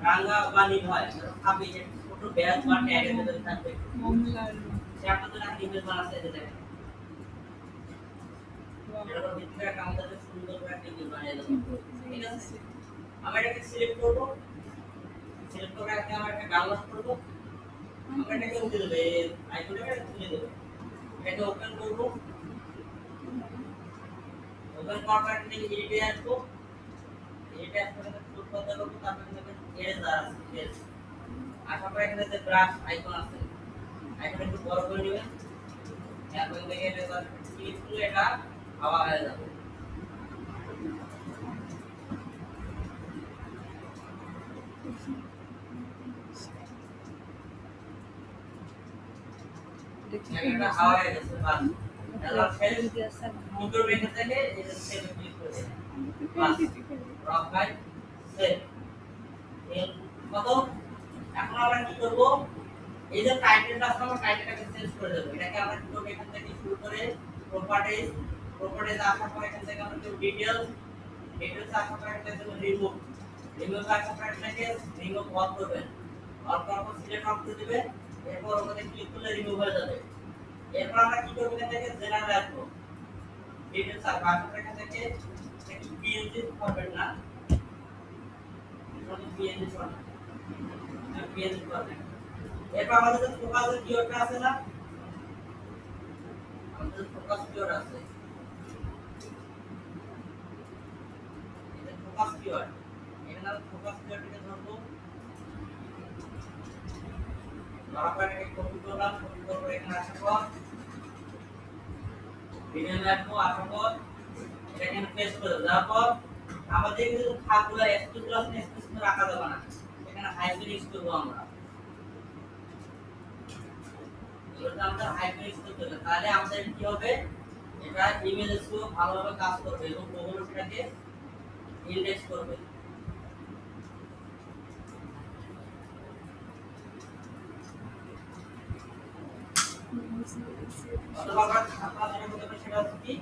রাঙা বা নীল হয় আপনি যে ছোট ব্যাজ বা ট্যাগের মধ্যে থাকবে সে আপনাদের ইমেজ বানাতে দেখেন এটা ভিতরে একটা আমাদের সুন্দর একটা ইমেজ বানিয়ে দেব ঠিক আছে আমরা এটাকে সিলেক্ট করব সিলেক্ট করে আমরা একটা ডাউনলোড করব আমরা এটাকে তুলে দেব এই আইকনটাকে তুলে দেব এটাকে ওপেন করব ওপেন করার পর এখানে এডিটে আসবো এডিটে আসলে শুরু করতে হবে তারপর এখানে এরেজার আছে এরেজ আসার পর এখানে যে ব্রাশ আইকন আছে আইকনটা একটু বড় করে নেবেন এরপর দেখে এরেজার ক্লিক করলে এটা হাওয়া হয়ে যাবে এটা হাওয়া হয়ে গেছে বাস এবার শেষ মোটর বেঁকে থেকে এটা সেভ ক্লিক করে বাস রক বাই সেভ কত। এখন আমরা কি করব, এই যে টাইটেলটা আছে আমরা টাইটেলটাকে চেঞ্জ করে দেব। এটাকে আমরা কি করব, এখান থেকে শুরু করে প্রপার্টিজ, প্রপার্টিজ আসার পর এখান থেকে আমরা দেব ডিটেইলস, ডিটেইলস আসার পর এখান থেকে দেব রিমুভ, রিমুভ আসার পর এটাকে রিমুভ অল করবেন, অল করার পর সিলেক্ট অফ করে দিবেন। এরপর ওখানে ক্লিক করলে রিমুভ হয়ে যাবে। এরপর আমরা কি করব, এখান থেকে জেনারেল রাখবো, ডিটেইলস আর আসার এখান থেকে একটু পিএনজি ফরম্যাট না, এটা পিএনজি ফরম্যাট, পিএনজি ফরম্যাট। এরপর আমাদের যে ফোকাসের কিওয়ার্ডটা আছে না, আমাদের ফোকাস কিওয়ার্ড আছে, এটা ফোকাস কিওয়ার্ড। এখানে আমরা ফোকাস কিওয়ার্ডটাকে ধরবো, ধরার পর এটাকে কপি করলাম, কপি করে এখানে আসার পর ভিডিও রাখবো, আসার পর এখানে পেস্ট করে দেওয়ার পর আমাদের যে থাকগুলো স্পেসগুলো আছে স্পেসগুলো রাখা যাবে না, এখানে হাইফেন ইউজ করব আমরা। এটা আমরা হাইফেন ইউজ করতে হবে, তাহলে আমাদের কি হবে, এটা ইমেজ এসও ভালোভাবে কাজ করবে এবং গুগল সেটাকে ইনডেক্স করবে। অথবা আপনারা যেটা করতে পারেন সেটা হচ্ছে কি,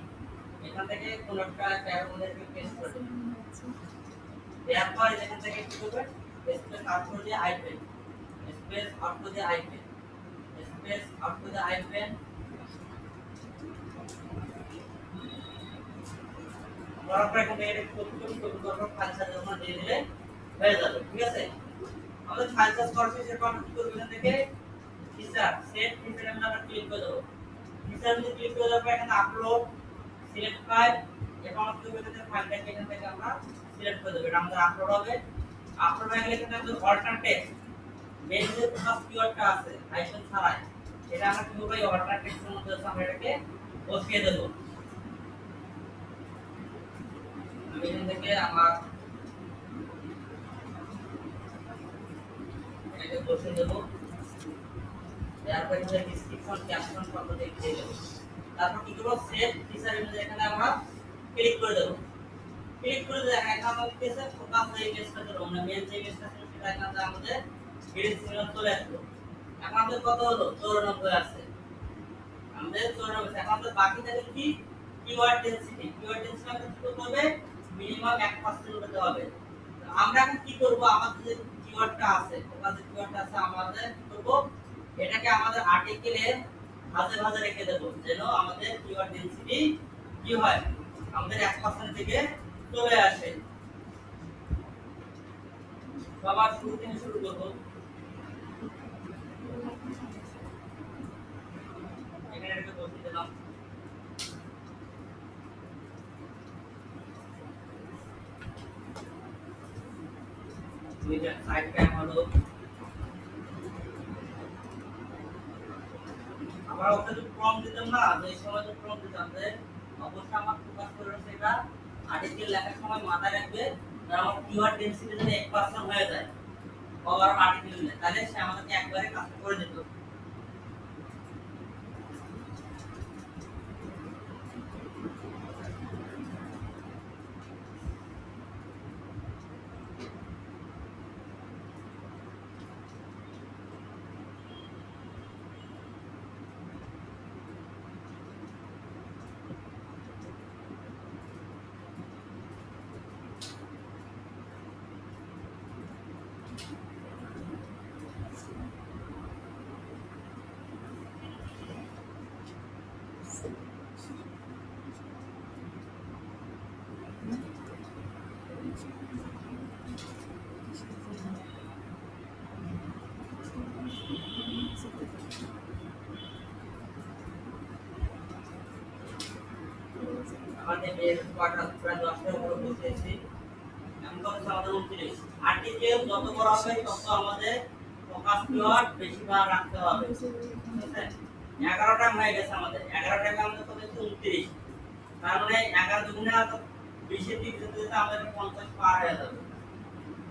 এখান থেকে কোন একটা ট্যাবের মধ্যে পেস্ট করে দেবেন, দেওয়ার পর এখান থেকে কি করবেন, স্পেস আউট করে দিয়ে হাইফেন, স্পেস আউট করে দিয়ে হাইফেন, স্পেস আউট করে দিয়ে হাইফেন। তারপর এখান থেকে এটা কপি করে ফাইল সাইজ আমরা দিয়ে দিলে হয়ে যাবে, ঠিক আছে। আমাদের ফাইল সাইজ করা শেষ, এরপর আমরা কি করব, এখান থেকে ফিচার সেট ফিচার আমরা ক্লিক করে দেব। ফিচার যদি ক্লিক করে দেওয়ার পর এখানে আপলোড সিলেক্ট ফাইল, এবং আমরা কি করব, এখানে ফাইলটাকে এখান থেকে আমরা সিলেক্ট করে দেব, এটা আমাদের আপলোড হবে। আপলোড হয়ে গেলে এখানে আমাদের অল্টার টেক্সট, মেইন যে ফার্স্ট কিওয়ার্ডটা আছে হাইফেন ছাড়াই, এটা আমরা কি করব, এই অল্টার টেক্সটের মধ্যে আমরা এটাকে বসিয়ে দেব। আমি এখান থেকে আমার এটাকে বসিয়ে দেব, তারপর এখানে ডেসক্রিপশন ক্যাপশন সব দিয়ে দেব। তারপর কি করব, সেভ ফিচার ইমেজ, এখানে আমরা ক্লিক করে দেব। ক্লিক করে দিলে এখানে আমাদের কাছে ফোকাস এই ইমেজটা চলে, আমরা মেইন যে ইমেজটা ছিল সেটা এখানে আমাদের গ্রিন সিগন্যাল চলে আসলো। এখন আমাদের কত হলো, 94 আছে, আমাদের 94। এখন আমাদের বাকি থাকে কি, কিওয়ার্ড ডেনসিটি। কিওয়ার্ড ডেনসিটি আমাদের কি করতে হবে, মিনিমাম 1% হতে হবে। আমরা এখন কি করব, আমাদের যে কিওয়ার্ডটা আছে, ফোকাসের কিওয়ার্ডটা আছে, আমাদের কি করব, এটাকে আমাদের আর্টিকেলের ভাঁজে ভাঁজে রেখে দেব, যেন আমাদের কিওয়ার্ড ডেনসিটি কি হয়, আমাদের 1% থেকে চলে আসে। সবার শুরু থেকে শুরু করব, এখানে একটা বসিয়ে দিলাম। দুইটা সাইড ক্যাম হলো, আমরা ওটা যে প্রম্পট দিতাম না, যে সময় যে প্রম্পট দিতাম, যে অবশ্যই আমার ফোকাস করে সেটা আর্টিকেল লেখার সময় মাথায় রাখবে, যে আমার কিওয়ার্ড ডেনসিটি যদি 1% হয়ে যায় ওভার আর্টিকেল, তাহলে সে আমাদেরকে একবারে কাজ করে দিত। আমাদের এর কোয়ার্টার প্রায় 10টার উপরে বসিয়েছি, এমন কথা আমাদের 29। আর্টিকেল যত বড় হবে তত আমাদের ফোকাস কিওয়ার্ড বেশি বার রাখতে হবে, ঠিক আছে। 11টা হয়ে গেছে আমাদের, 11টা আমাদের কত হচ্ছে, 29। তার মানে 11 দুগুণে 20 এর দিক যেতে যেতে আমাদের 50 পার হয়ে যাবে,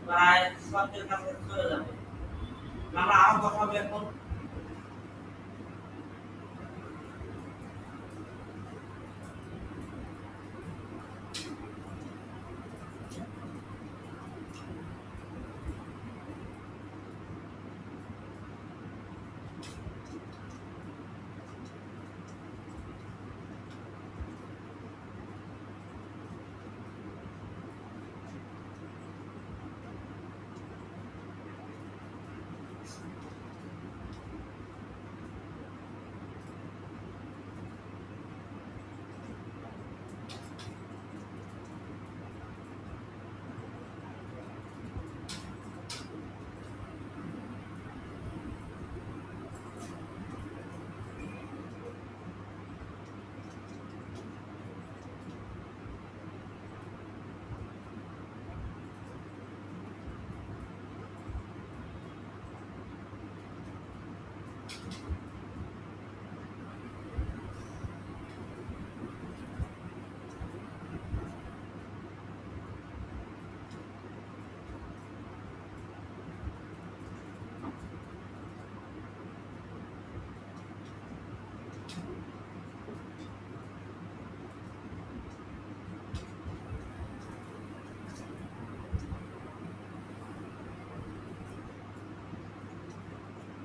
প্রায় 70 কাছে চলে যাবে। আমরা আরো বসাবো এখন,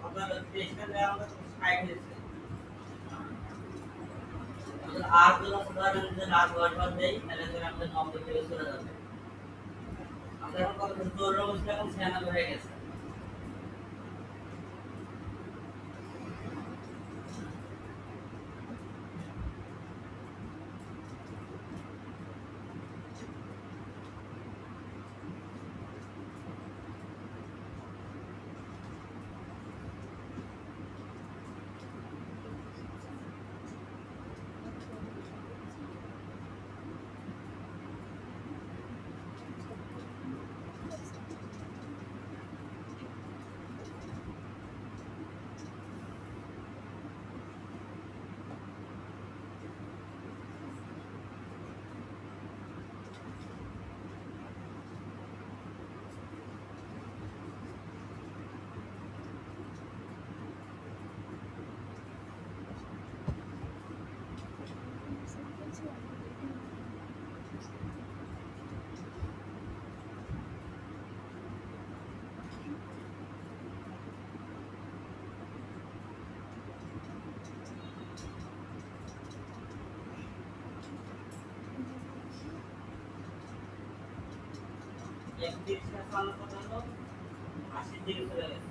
আপনার রেজিস্ট্রেশন দেওয়া আমাদের সাইড হয়েছে আর যদি ধরেন যে রাত 8বার দেই তাহলে ধরে আমাদের 90 থেকে চলে যাবে আমরা এখন কত জোর অবস্থা এখন 96 হয়ে গেছে একদিক থেকে সামনে পর্যন্ত 80 দিকে চলে গেছে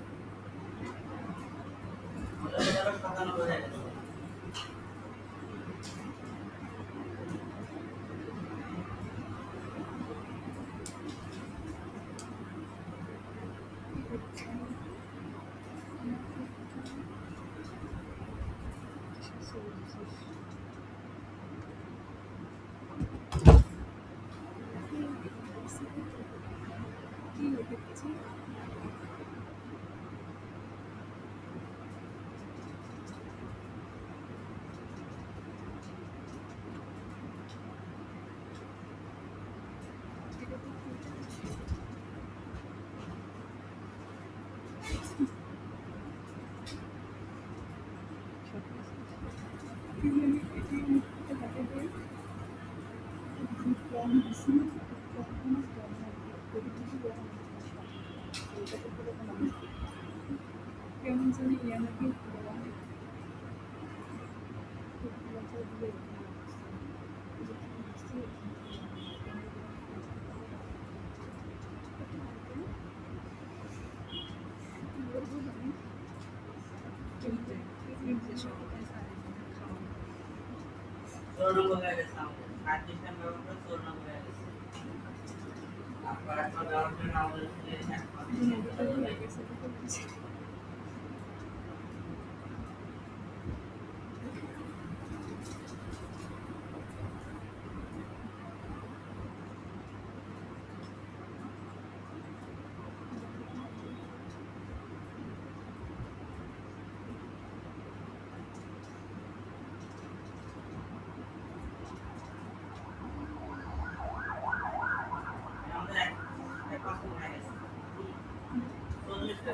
আমাদের 97 হয়ে গেছে কেমন জানি ইয়ানাকে বলা হয় চূর্ণ হয়ে গেছে আমাদের 60 ডিসেম্বর ব্যবহার করে চূর্ণ হয়ে গেছে আপনার একটা ব্যবহার করে আমাদের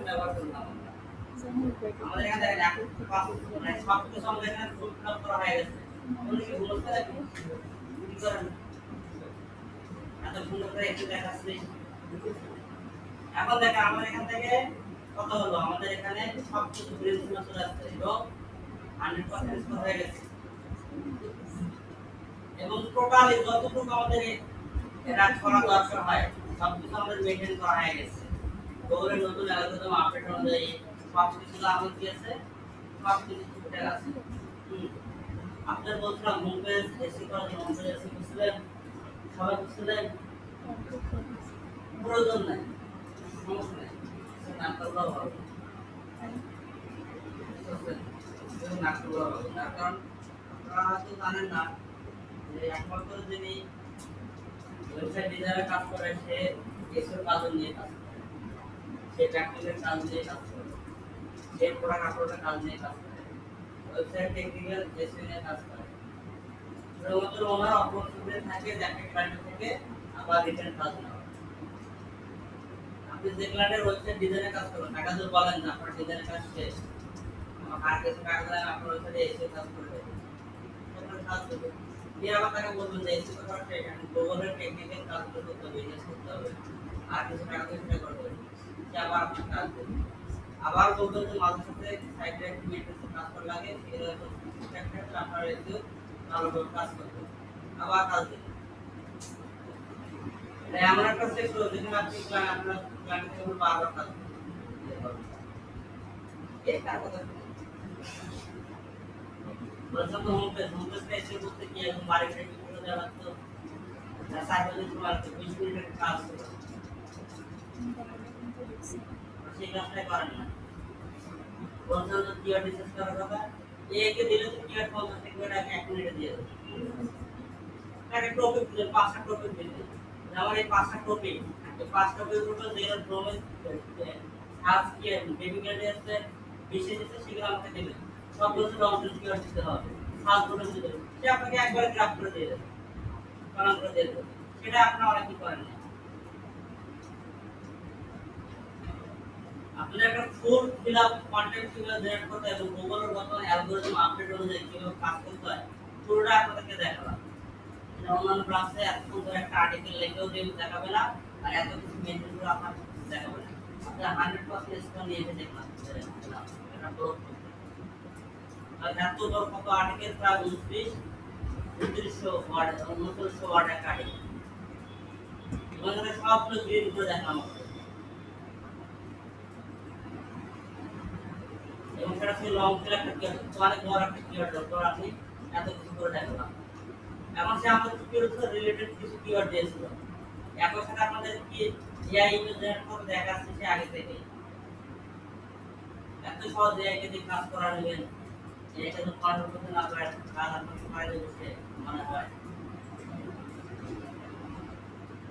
ব্যবহার করলাম আমাদের এখানে দেখেন মানে সব কিছু আমাদের এখানে ফুল ফিল করা হয়ে গেছে উনি কি বলতে কি করেন এত সুন্দর করে একটু দেখাচ্ছি এখন দেখেন আমাদের এখান থেকে কত হলো আমাদের এখানে সব কিছু গ্রিন সিগন্যাল চলে আসছে এবং 100% স্কোর হয়ে গেছে এবং টোটালি যতটুকু আমাদের এটা করা দরকার হয় সব কিছু আমাদের মেইনটেইন করা হয়ে গেছে গুগলের নতুন অ্যালগরিদম আপডেট অনুযায়ী সব কিছু আমাদের দিয়েছে সব কিছু ঠিকঠাক আছে আপনার বলছিলাম হোম পেজ এসি করার জন্য হোম পেজ এসি করছিলেন সবাই করছিলেন প্রয়োজন নাই সমস্যা নেই নাম করলেও হবে নাম করলেও হবে তার কারণ আপনারা হয়তো জানেন না যে একমাত্র যিনি ওয়েবসাইট ডিজাইনের কাজ করে সে এসির কাজ নিয়ে কাজ করে সে ট্যাকনিক্যাল কাজ নিয়ে কাজ করে এর প্রোডাক্ট আপলোডের কাজ নিয়ে কাজ করে, ওয়েবসাইট টেকনিক্যাল এসইও নিয়ে কাজ করে। শুধুমাত্র ওনার অপরচুনিটি থাকে যে একটা ক্লায়েন্ট থেকে আবার রিটার্ন কাজ নেওয়া। আপনি যে ক্লায়েন্টের ওয়েবসাইট ডিজাইনের কাজ করবেন, টাকা যদি বলেন না আপনার ডিজাইনের কাজ শেষ, আমার আর কিছু টাকা দেন আপনার ওয়েবসাইটে এসইও কাজ করে দেবেন, আপনার কাজ হবে। এর আবার তাকে বলবেন যে এসইও করা শেষ, এখন গুগলের টেকনিক্যাল কাজগুলো করতে হবে, ইনভেস্ট করতে হবে, আর কিছু টাকা দিয়ে সেটা করবে, সে আবার আপনার কাজ দেবে। আবার বলবেন যে মাঝে সাথে সাইডে একটু মেইনটেন্স কাজ করা লাগে, এরকম একটা আপনার এসইও ভালোভাবে কাজ করবে, আবার কাজ দেবে। তাই এমন একটা সেক্টর যেখানে আপনি আপনার ক্লায়েন্টের জন্য বারবার কাজ করবেন। এই কার কথা বলছেন তো হোমপেজটা এসে করতে গিয়ে একদম বাড়িতে করে দেওয়া লাগতো, না সাইকেলে তোমার 20 মিনিটের কাজ ছিল, সেই কাজটাই করেন না। বলছেন তো কিওয়ার্ড রিসার্চ করার কথা, একে দিলে তো কিওয়ার্ড 50 সেকেন্ড আগে 1 মিনিটে দিয়ে দেবে। একটা টপিক দিলে 5টা টপিক দিলে, যেমন এই 5টা টপিক, এই 5টা টপিকের উপর যে ডোমেন সার্চ কি বেবিকালি আছে বিশেষ আছে সেগুলো আমাকে দিবেন, সবগুলো লং কিওয়ার্ড দিতে হবে, সার্চ করে দিতে হবে, সে আপনাকে একবার গ্রাফ করে দিয়ে দেবে, বানান করে দিয়ে দেবে। সেটা আপনারা অনেকেই করেন না। আপনি একটা ফুল ফিল আপ কন্টেন্ট কিভাবে জেনারেট করতে এবং গুগলের বর্তমানে অ্যালগরিদম আপডেট অনুযায়ী কিভাবে কাজ করতে হয় পুরোটা আপনাদেরকে দেখালাম। অন্যান্য ক্লাসে এতক্ষণ ধরে একটা আর্টিকেল লিখেও দেখাবে না, আর এত কিছু মেনটেন করে আপনার দেখাবে না। আপনার 100% স্কোর নিয়ে এসে দেখলাম এটা গ্রোথ করতে। আর এত বড় কত আর্টিকেল, প্রায় 2900 ওয়ার্ড, 2900 ওয়ার্ড একটা আর্টিকেল, এবং এটা সবগুলো গ্রিন করে দেখালাম এবং সেটা ছিল লং টেল একটা কিওয়ার্ড, অনেক বড় একটা কিওয়ার্ড দরকার, আপনি এত কিছু করে দেখালাম। এখন সে আমাদের কিওয়ার্ড রিলেটেড কিছু কিওয়ার্ড দিয়েছিল, একই সাথে আপনাদের কি এআই ইমেজ জেনারেট করে দেখাচ্ছে সে আগে থেকে। এত সহজ এআইকে দিয়ে কাজ করা নেবেন, এআইকে তো কন্ট্রোল করতে না পারে, কাজ আপনার পারে বসে মনে হয়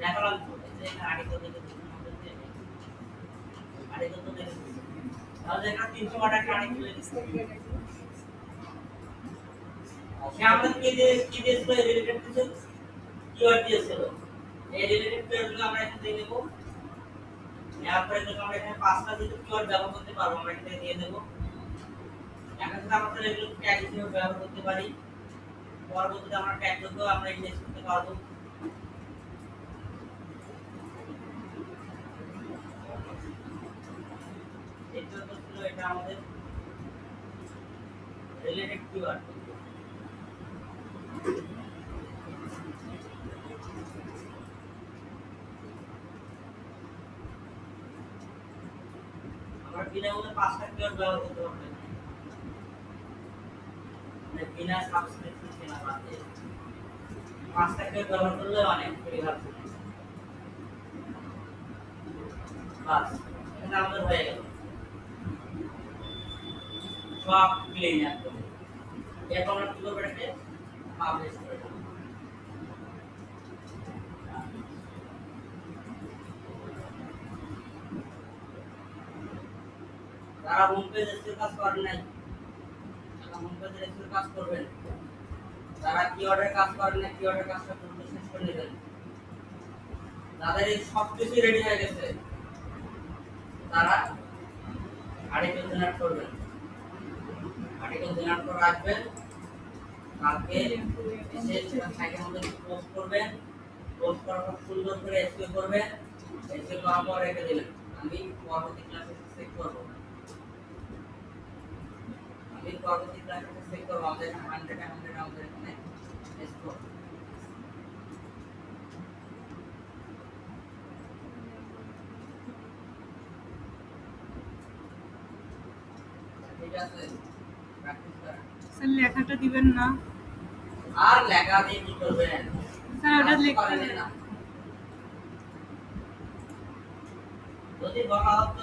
দেখালাম তো যে আর্টিকেল দেখে আর্টিকেল তো দেখে তাহলে এখানে 300 ওয়ার্ড একটা আর্টিকেল লিখেছে, সে আমাদেরকে যে কি দিয়েছিল রিলেটেড কিছু কিওয়ার্ড দিয়েছিল, এই রিলেটেড কিওয়ার্ডগুলো আমরা এখানে দিয়ে দেব। এরপরে যখন আমরা এখানে 5টা যদি কিওয়ার্ড ব্যবহার করতে পারবো আমরা এখানে দিয়ে দেব। এখন যদি আমরা এগুলো ট্যাগ হিসেবে ব্যবহার করতে পারি, পরবর্তীতে আমরা ট্যাগগুলো আমরা ইনডেক্স করতে পারবো। এটা তো ছিল এটা আমাদের রিলেটেড কিওয়ার্ড। আমরা বিনামূল্যে 5টা কিওয়ার্ড ব্যবহার করতে পারবো, মানে বিনা সাবস্ক্রিপশন কেনা বাদ দিয়ে 5টা কিওয়ার্ড ব্যবহার করলে অনেক ফ্রি হবে। বাস এটা আমাদের হয়ে গেল, সব ক্লিন একদম। এখন আমরা কি করবো, এটাকে পাবলিশ করে দেব। যারা হোম পেজ এসিও কাজ করেন নাই, তারা হোম পেজের এসিও কাজ করবেন। যারা কিওয়ার্ডের কাজ করেন না, কিওয়ার্ডের কাজটা পুরো শেষ করে নেবেন। যাদের এই সব কিছু রেডি হয়ে গেছে তারা আর্টিকেল জেনারেট করবেন, আর্টিকেল জেনারেট করে রাখবেন, কালকে এসে সেটা সাইটের মধ্যে পোস্ট করবেন, পোস্ট করার পর সুন্দর করে এসইও করবেন, এসইও করার পর রেখে দিলেন। আমি পরবর্তী ক্লাসে চেক করবো, আমি পরবর্তী ক্লাসে চেক করবো আমাদের এখানে 100 আমাদের এখানে স্কোর। ঠিক আছে, প্র্যাকটিস করেন। স্যার লেখাটা দিবেন না, আর লেখা দিয়ে কি করবেন স্যার ওটা লিখতে না, যদি বলা হতো